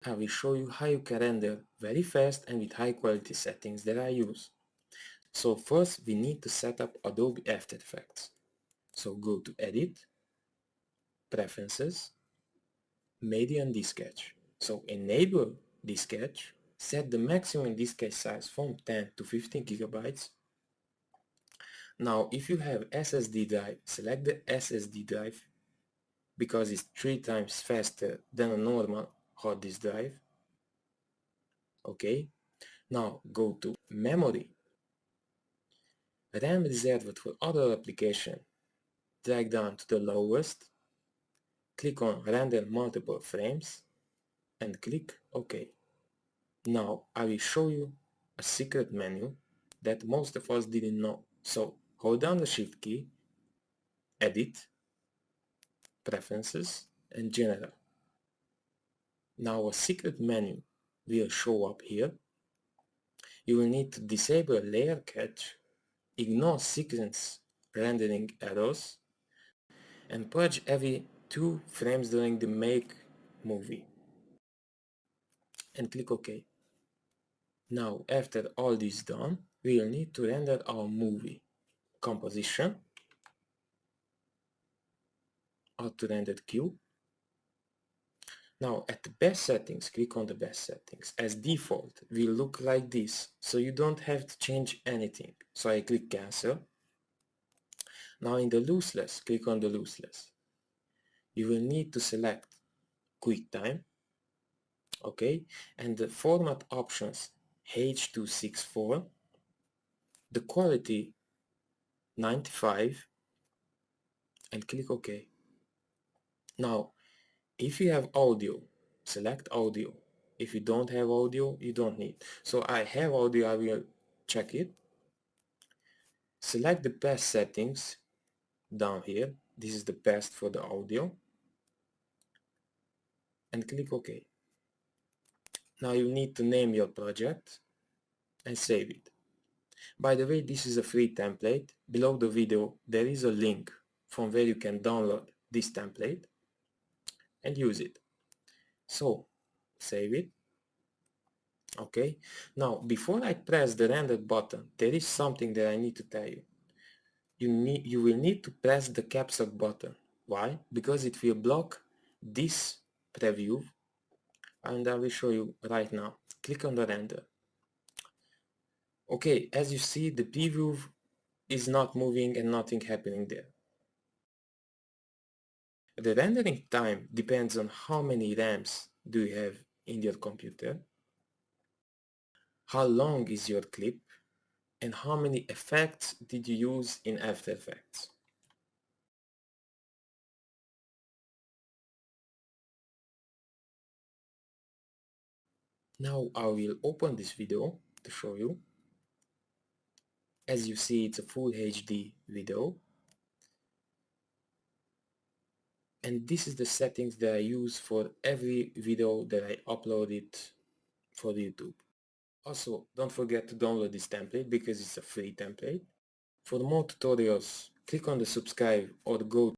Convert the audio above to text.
I will show you how you can render very fast and with high quality settings that I use. So first we need to set up Adobe After Effects. So go to Edit, Preferences, Media and Disketch. So enable Disketch, set the maximum disketch size from 10 to 15 gigabytes. Now if you have SSD drive, select the SSD drive because it's 3 times faster than a normal hard disk drive. Okay, now go to Memory, RAM reserved for other application, drag down to the lowest, click on Render Multiple Frames and click OK. Now I will show you a secret menu that most of us didn't know. So hold down the Shift key, Edit, Preferences and General. Now a secret menu will show up here. You will need to disable Layer Cache, ignore sequence rendering errors, and purge every 2 frames during the make movie. And click OK. Now after all this done, we will need to render our movie. Composition, Auto Rendered Queue. Now at the best settings, click on the best settings. As default, will look like this, so you don't have to change anything. So I click cancel. Now in the lossless, click on the lossless. You will need to select QuickTime, okay, and the format options H.264, the quality 95, and click OK. Now if you have audio, select audio. If you don't have audio, you don't need. So I have audio, I will check it. Select the best settings down here. This is the best for the audio. And click OK. Now you need to name your project and save it. By the way, this is a free template. Below the video there is a link from where you can download this template and use it. So save it. Okay, now before I press the render button, there is something that I need to tell you. You will need to press the caps lock button. Why? Because it will block this preview, and I will show you right now. Click on the render. Okay, as you see, the preview is not moving and nothing happening there. The rendering time depends on how many RAMs do you have in your computer, how long is your clip, and how many effects did you use in After Effects. Now I will open this video to show you. As you see, it's a full HD video. And this is the settings that I use for every video that I uploaded for YouTube. Also, don't forget to download this template because it's a free template. For more tutorials, click on the subscribe or go